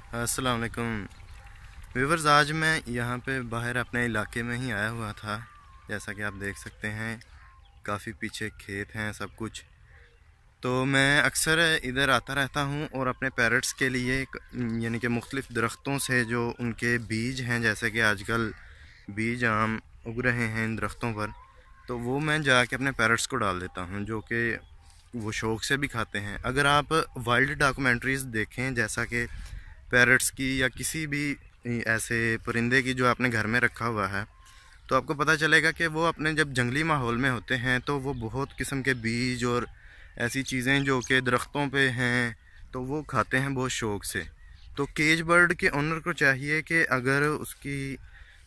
अस्सलाम वालेकुम व्यूवर्स। आज मैं यहाँ पे बाहर अपने इलाके में ही आया हुआ था। जैसा कि आप देख सकते हैं काफ़ी पीछे खेत हैं सब कुछ। तो मैं अक्सर इधर आता रहता हूँ और अपने पैरट्स के लिए यानी कि मुख्तलिफ़ दरख्तों से जो उनके बीज हैं, जैसे कि आजकल बीज आम उग रहे हैं इन दरख्तों पर, तो वो मैं जाके अपने पैरट्स को डाल देता हूँ, जो कि वो शौक़ से भी खाते हैं। अगर आप वाइल्ड डॉक्यूमेंट्रीज़ देखें, जैसा कि पैरट्स की या किसी भी ऐसे परिंदे की जो आपने घर में रखा हुआ है, तो आपको पता चलेगा कि वो अपने जब जंगली माहौल में होते हैं तो वो बहुत किस्म के बीज और ऐसी चीज़ें जो कि दरख्तों पे हैं तो वो खाते हैं बहुत शौक़ से। तो केज बर्ड के ओनर को चाहिए कि अगर उसकी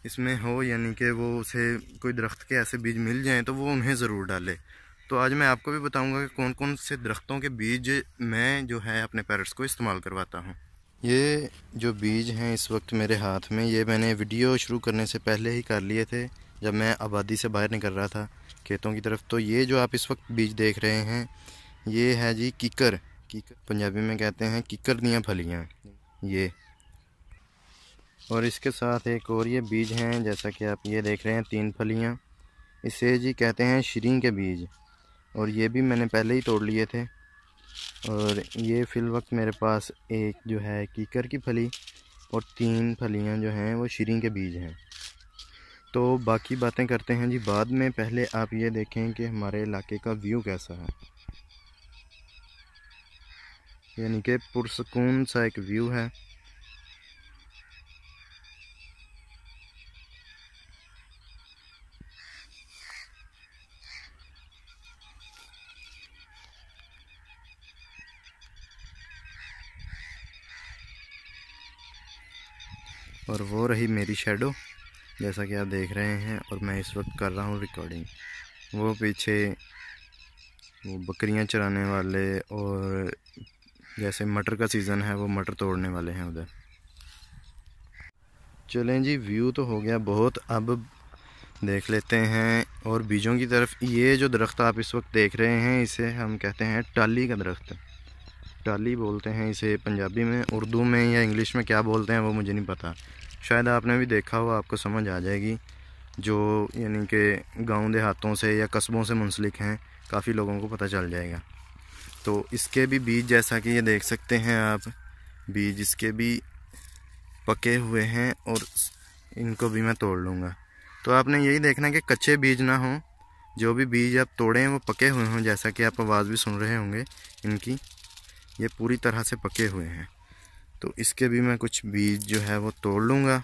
इसमें हो, यानी कि वो उसे कोई दरख्त के ऐसे बीज मिल जाएं तो वो उन्हें ज़रूर डाले। तो आज मैं आपको भी बताऊंगा कि कौन कौन से दरख्तों के बीज मैं जो है अपने पैरट्स को इस्तेमाल करवाता हूँ। ये जो बीज हैं इस वक्त मेरे हाथ में, ये मैंने वीडियो शुरू करने से पहले ही कर लिए थे जब मैं आबादी से बाहर निकल रहा था खेतों की तरफ। तो ये जो आप इस वक्त बीज देख रहे हैं ये है जी कीकर पंजाबी में कहते हैं कीकर दियाँ फलियाँ ये। और इसके साथ एक और ये बीज हैं, जैसा कि आप ये देख रहे हैं 3 फलियाँ, इसे जी कहते हैं शीरीं के बीज। और ये भी मैंने पहले ही तोड़ लिए थे। और ये फ़िल वक्त मेरे पास एक जो है कीकर की फली और 3 फलियाँ जो हैं वो शीरीं के बीज हैं। तो बाकी बातें करते हैं जी बाद में। पहले आप ये देखें कि हमारे इलाके का व्यू कैसा है, यानी कि पुरसकून सा एक व्यू है। और वो रही मेरी शैडो, जैसा कि आप देख रहे हैं। और मैं इस वक्त कर रहा हूँ रिकॉर्डिंग। वो पीछे वो बकरियां चराने वाले और जैसे मटर का सीज़न है वो मटर तोड़ने वाले हैं उधर। चलें जी, व्यू तो हो गया बहुत, अब देख लेते हैं और बीजों की तरफ। ये जो दरख्त आप इस वक्त देख रहे हैं इसे हम कहते हैं टाली का दरख्त। टाली बोलते हैं इसे पंजाबी में। उर्दू में या इंग्लिश में क्या बोलते हैं वो मुझे नहीं पता, शायद आपने भी देखा हो, आपको समझ आ जाएगी। जो यानी कि गांव देहातों से या कस्बों से मुंसलिक हैं, काफ़ी लोगों को पता चल जाएगा। तो इसके भी बीज, जैसा कि ये देख सकते हैं आप, बीज इसके भी पके हुए हैं और इनको भी मैं तोड़ लूँगा। तो आपने यही देखना कि कच्चे बीज ना हों, जो भी बीज आप तोड़ें वो पके हुए हों। जैसा कि आप आवाज़ भी सुन रहे होंगे इनकी, ये पूरी तरह से पके हुए हैं। तो इसके भी मैं कुछ बीज जो है वो तोड़ लूँगा।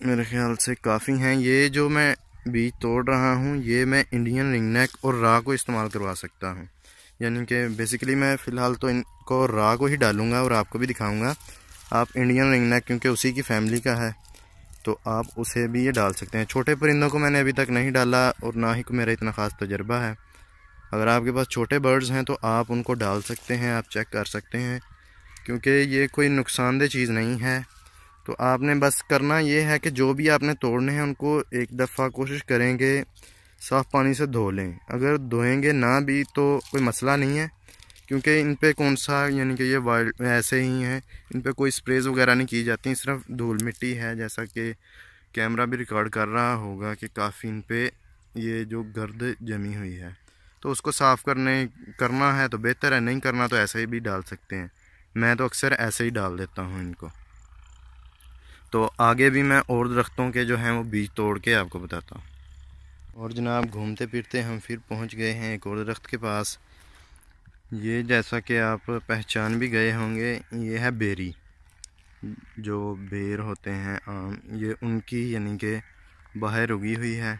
मेरे ख्याल से काफ़ी हैं। ये जो मैं बीज तोड़ रहा हूँ ये मैं इंडियन रिंगनेक और रा को इस्तेमाल करवा सकता हूँ। यानी कि बेसिकली मैं फ़िलहाल तो इनको रा को ही डालूँगा और आपको भी दिखाऊँगा। आप इंडियन रिंगनेक क्योंकि उसी की फैमिली का है तो आप उसे भी ये डाल सकते हैं। छोटे परिंदों को मैंने अभी तक नहीं डाला और ना ही मेरा इतना ख़ास तजर्बा है। अगर आपके पास छोटे बर्ड्स हैं तो आप उनको डाल सकते हैं, आप चेक कर सकते हैं, क्योंकि ये कोई नुकसानदेह चीज़ नहीं है। तो आपने बस करना ये है कि जो भी आपने तोड़ने हैं उनको एक दफ़ा कोशिश करेंगे साफ़ पानी से धो लें। अगर धोएंगे ना भी तो कोई मसला नहीं है, क्योंकि इन पे कौन सा, यानी कि ये वाइल्ड ऐसे ही हैं, इन पे कोई स्प्रेज वगैरह नहीं की जाती, सिर्फ धूल मिट्टी है। जैसा कि कैमरा भी रिकॉर्ड कर रहा होगा कि काफ़ी इन पे ये जो गर्द जमी हुई है। तो उसको साफ़ करना है तो बेहतर है, नहीं करना तो ऐसे ही भी डाल सकते हैं। मैं तो अक्सर ऐसे ही डाल देता हूँ इनको। तो आगे भी मैं और दरख्तों के जो हैं वो बीज तोड़ के आपको बताता हूँ। और जनाब घूमते फिरते हम फिर पहुँच गए हैं एक और दरख्त के पास। ये जैसा कि आप पहचान भी गए होंगे, ये है बेरी। जो बेर होते हैं आम, ये उनकी यानी कि बाहर उगी हुई है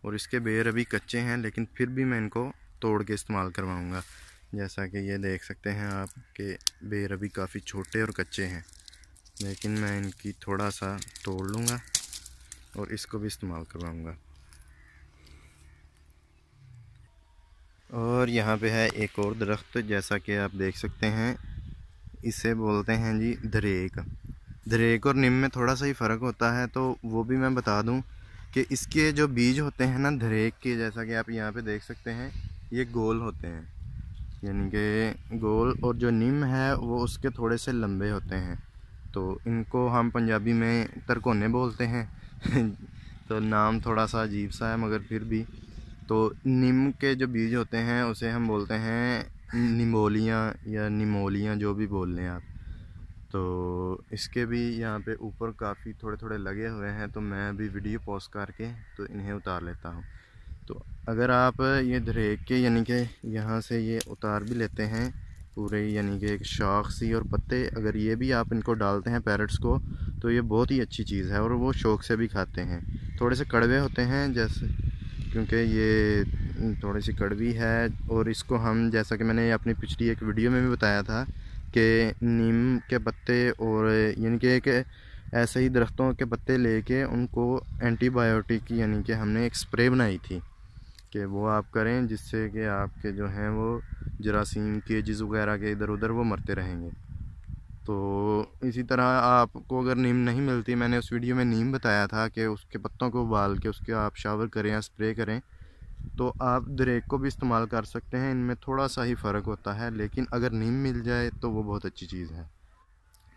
और इसके बेर अभी कच्चे हैं, लेकिन फिर भी मैं इनको तोड़ के इस्तेमाल करवाऊँगा। जैसा कि ये देख सकते हैं आप कि बेर अभी काफ़ी छोटे और कच्चे हैं, लेकिन मैं इनकी थोड़ा सा तोड़ लूँगा और इसको भी इस्तेमाल करवाऊँगा। और यहाँ पे है एक और दरख्त, जैसा कि आप देख सकते हैं, इसे बोलते हैं जी धरेक। धरेक और नीम में थोड़ा सा ही फ़र्क होता है, तो वो भी मैं बता दूं कि इसके जो बीज होते हैं ना धरेक के, जैसा कि आप यहाँ पे देख सकते हैं, ये गोल होते हैं, यानी कि गोल, और जो नीम है वो उसके थोड़े से लंबे होते हैं। तो इनको हम पंजाबी में तरकोने बोलते हैं तो नाम थोड़ा सा अजीब सा है मगर फिर भी। तो नीम के जो बीज होते हैं उसे हम बोलते हैं निमोलियाँ या निमोलियाँ, जो भी बोल लें आप। तो इसके भी यहाँ पे ऊपर काफ़ी थोड़े थोड़े लगे हुए हैं, तो मैं अभी वीडियो पॉज करके तो इन्हें उतार लेता हूँ। तो अगर आप ये धरेक के यानी कि यहाँ से ये उतार भी लेते हैं पूरे, यानी कि एक शाख सी और पत्ते, अगर ये भी आप इनको डालते हैं पैरट्स को, तो ये बहुत ही अच्छी चीज़ है और वो शौक़ से भी खाते हैं। थोड़े से कड़वे होते हैं जैसे, क्योंकि ये थोड़ी सी कड़वी है, और इसको हम, जैसा कि मैंने अपनी पिछली एक वीडियो में भी बताया था कि नीम के पत्ते और यानी कि एक ऐसे ही दरख्तों के पत्ते लेके उनको एंटीबायोटिक यानी कि हमने एक स्प्रे बनाई थी कि वो आप करें, जिससे कि आपके जो हैं वो जरासीम केजेस वगैरह के इधर उधर वो मरते रहेंगे। तो इसी तरह आपको अगर नीम नहीं मिलती, मैंने उस वीडियो में नीम बताया था कि उसके पत्तों को उबाल के उसके आप शावर करें या स्प्रे करें, तो आप दरेक को भी इस्तेमाल कर सकते हैं। इनमें थोड़ा सा ही फ़र्क होता है, लेकिन अगर नीम मिल जाए तो वो बहुत अच्छी चीज़ है।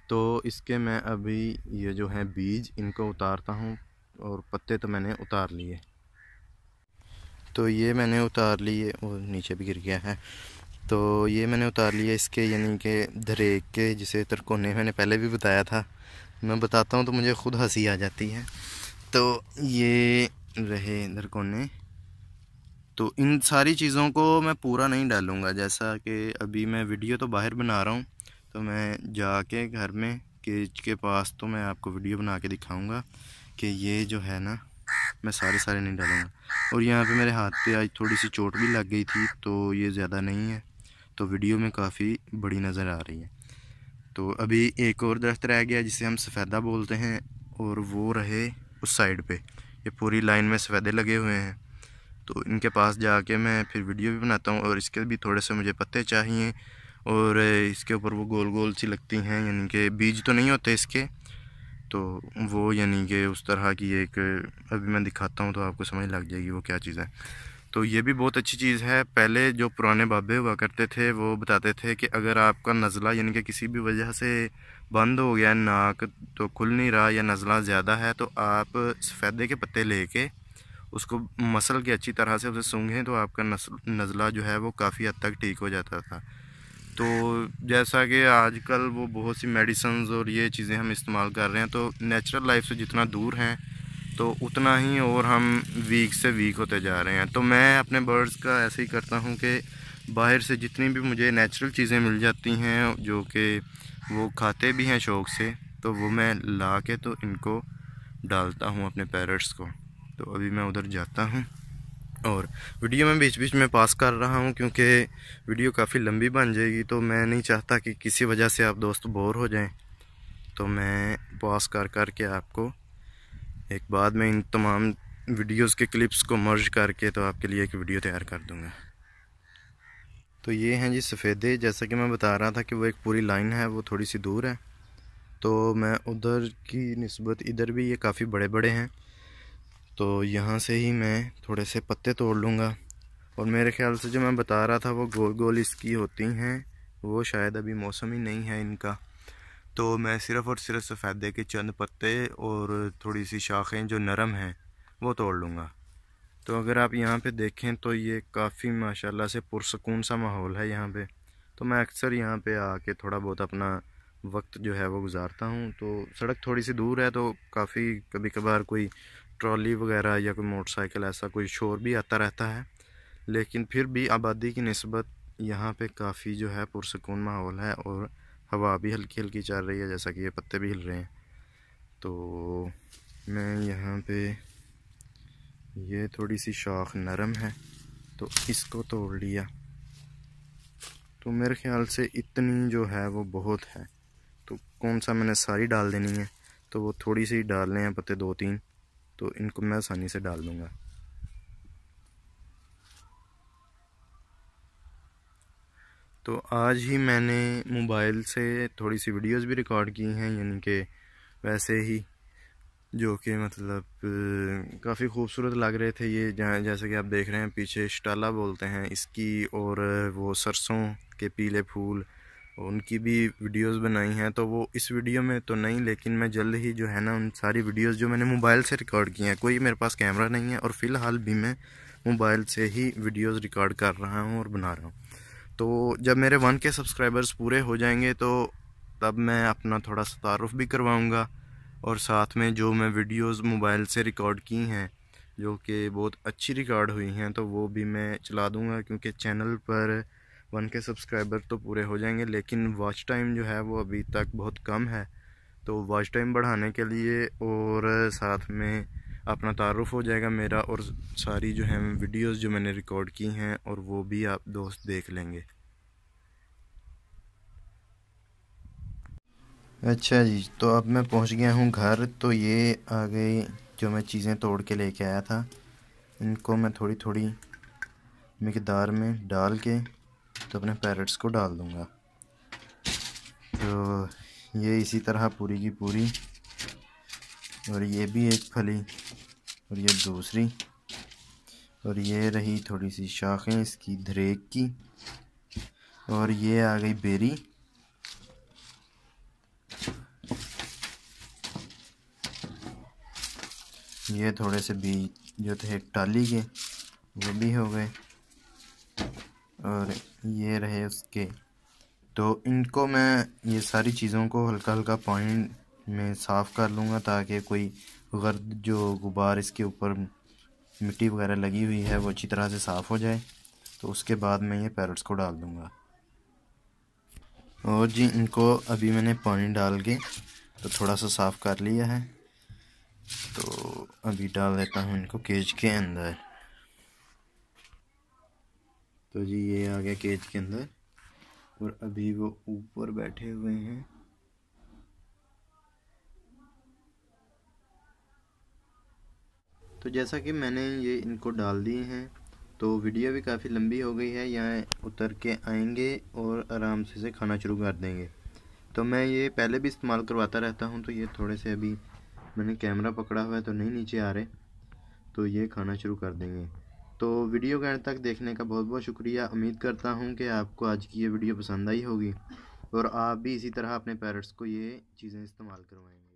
तो इसके मैं अभी ये जो है बीज इनको उतारता हूँ, और पत्ते तो मैंने उतार लिए। तो ये मैंने उतार लिए, और नीचे भी गिर गया है। तो ये मैंने उतार लिए इसके, यानी कि धरेक के, जिसे तरकोने मैंने पहले भी बताया था। मैं बताता हूँ तो मुझे ख़ुद हंसी आ जाती है। तो ये रहे धरकोने। तो इन सारी चीज़ों को मैं पूरा नहीं डालूँगा, जैसा कि अभी मैं वीडियो तो बाहर बना रहा हूँ, तो मैं जाके घर में केज के पास तो मैं आपको वीडियो बना के दिखाऊँगा कि ये जो है ना, मैं सारे नहीं डालूँगा। और यहाँ पे मेरे हाथ पे आज थोड़ी सी चोट भी लग गई थी, तो ये ज़्यादा नहीं है, तो वीडियो में काफ़ी बड़ी नज़र आ रही है। तो अभी एक और दरख्त रह गया जिसे हम सफ़ेदा बोलते हैं, और वो रहे उस साइड पे। ये पूरी लाइन में सफ़ेदे लगे हुए हैं, तो इनके पास जाके मैं फिर वीडियो भी बनाता हूँ। और इसके भी थोड़े से मुझे पत्ते चाहिए, और इसके ऊपर वो गोल गोल सी लगती हैं, यानी कि बीज तो नहीं होते इसके, तो वो यानी कि उस तरह की एक, अभी मैं दिखाता हूँ तो आपको समझ लग जाएगी वो क्या चीज़ है। तो ये भी बहुत अच्छी चीज़ है। पहले जो पुराने बाबे हुआ करते थे वो बताते थे कि अगर आपका नज़ला यानी कि किसी भी वजह से बंद हो गया, नाक तो खुल नहीं रहा या नज़ला ज़्यादा है, तो आप सफ़ेदे के पत्ते लेके उसको मसल के अच्छी तरह से उसे सूंघें तो आपका नज़ला जो है वो काफ़ी हद तक ठीक हो जाता था। तो जैसा कि आजकल वो बहुत सी मेडिसिन्स और ये चीज़ें हम इस्तेमाल कर रहे हैं, तो नेचुरल लाइफ से जितना दूर हैं तो उतना ही और हम वीक से वीक होते जा रहे हैं। तो मैं अपने बर्ड्स का ऐसे ही करता हूँ कि बाहर से जितनी भी मुझे नेचुरल चीज़ें मिल जाती हैं, जो कि वो खाते भी हैं शौक़ से, तो वो मैं ला के तो इनको डालता हूँ अपने पैरट्स को। तो अभी मैं उधर जाता हूँ, और वीडियो में बीच बीच में पास कर रहा हूँ क्योंकि वीडियो काफ़ी लंबी बन जाएगी, तो मैं नहीं चाहता कि किसी वजह से आप दोस्त बोर हो जाएं। तो मैं पास कर के आपको एक बाद में इन तमाम वीडियोस के क्लिप्स को मर्ज करके तो आपके लिए एक वीडियो तैयार कर दूंगा। तो ये हैं जी सफ़ेदे, जैसा कि मैं बता रहा था कि वो एक पूरी लाइन है, वो थोड़ी सी दूर है, तो मैं उधर की निस्बत इधर भी ये काफ़ी बड़े बड़े हैं, तो यहाँ से ही मैं थोड़े से पत्ते तोड़ लूँगा। और मेरे ख्याल से जो मैं बता रहा था वो गोल गोल इसकी होती हैं, वो शायद अभी मौसम ही नहीं है इनका, तो मैं सिर्फ़ और सिर्फ सफ़ेदे के चंद पत्ते और थोड़ी सी शाखें जो नरम हैं वो तोड़ लूँगा। तो अगर आप यहाँ पे देखें तो ये काफ़ी माशाल्लाह से पुरसकून सा माहौल है यहाँ पे। तो मैं अक्सर यहाँ पे आके थोड़ा बहुत अपना वक्त जो है वो गुजारता हूँ। तो सड़क थोड़ी सी दूर है, तो काफ़ी कभी कभार कोई ट्रॉली वगैरह या कोई मोटरसाइकिल ऐसा कोई शोर भी आता रहता है, लेकिन फिर भी आबादी की निस्बत यहाँ पे काफ़ी जो है पुरसकून माहौल है, और हवा भी हल्की हल्की चल रही है, जैसा कि ये पत्ते भी हिल रहे हैं। तो मैं यहाँ पे, ये थोड़ी सी शाख नरम है तो इसको तोड़ लिया। तो मेरे ख्याल से इतनी जो है वो बहुत है, तो कौन सा मैंने सारी डाल देनी है, तो वो थोड़ी सी डालने हैं पत्ते 2-3, तो इनको मैं आसानी से डाल दूँगा। तो आज ही मैंने मोबाइल से थोड़ी सी वीडियोस भी रिकॉर्ड की हैं, यानी कि वैसे ही जो कि मतलब काफ़ी खूबसूरत लग रहे थे ये। जहाँ जैसे कि आप देख रहे हैं पीछे शटाला बोलते हैं इसकी, और वो सरसों के पीले फूल, उनकी भी वीडियोस बनाई हैं। तो वो इस वीडियो में तो नहीं, लेकिन मैं जल्द ही जो है ना उन सारी वीडियोस जो मैंने मोबाइल से रिकॉर्ड की हैं, कोई मेरे पास कैमरा नहीं है और फ़िलहाल भी मैं मोबाइल से ही वीडियोस रिकॉर्ड कर रहा हूँ और बना रहा हूँ। तो जब मेरे 1K सब्सक्राइबर्स पूरे हो जाएंगे तो तब मैं अपना थोड़ा सा तारुफ भी करवाऊँगा, और साथ में जो मैं वीडियोस मोबाइल से रिकॉर्ड की हैं जो कि बहुत अच्छी रिकॉर्ड हुई हैं तो वो भी मैं चला दूँगा, क्योंकि चैनल पर 1K सब्सक्राइबर तो पूरे हो जाएंगे लेकिन वॉच टाइम जो है वो अभी तक बहुत कम है। तो वॉच टाइम बढ़ाने के लिए और साथ में अपना तारुफ हो जाएगा मेरा, और सारी जो है वीडियोस जो मैंने रिकॉर्ड की हैं और वो भी आप दोस्त देख लेंगे। अच्छा जी, तो अब मैं पहुंच गया हूं घर। तो ये आ गई जो मैं चीज़ें तोड़ के लेके आया था, इनको मैं थोड़ी थोड़ी मिकदार में डाल के तो अपने पैरेट्स को डाल दूंगा। तो ये इसी तरह पूरी की पूरी, और ये भी एक फली, और ये दूसरी, और ये रही थोड़ी सी शाखें इसकी धरेक की, और ये आ गई बेरी, ये थोड़े से बीज जो थे टाली के वो भी हो गए, और ये रहे उसके। तो इनको मैं ये सारी चीज़ों को हल्का हल्का पानी में साफ़ कर लूँगा ताकि कोई गर्द जो गुबार इसके ऊपर मिट्टी वगैरह लगी हुई है वो अच्छी तरह से साफ़ हो जाए। तो उसके बाद मैं ये पैरट्स को डाल दूँगा। और जी इनको अभी मैंने पानी डाल के तो थोड़ा सा साफ़ कर लिया है। तो अभी डाल देता हूँ इनको केज के अंदर। तो जी ये आ गया केज के अंदर, और अभी वो ऊपर बैठे हुए हैं। तो जैसा कि मैंने ये इनको डाल दिए हैं, तो वीडियो भी काफ़ी लंबी हो गई है। यहाँ उतर के आएंगे और आराम से खाना शुरू कर देंगे। तो मैं ये पहले भी इस्तेमाल करवाता रहता हूँ, तो ये थोड़े से अभी मैंने कैमरा पकड़ा हुआ है तो नहीं नीचे आ रहे, तो ये खाना शुरू कर देंगे। तो वीडियो के अंत तक देखने का बहुत बहुत शुक्रिया। उम्मीद करता हूँ कि आपको आज की ये वीडियो पसंद आई होगी और आप भी इसी तरह अपने पेरेंट्स को ये चीज़ें इस्तेमाल करवाएंगे।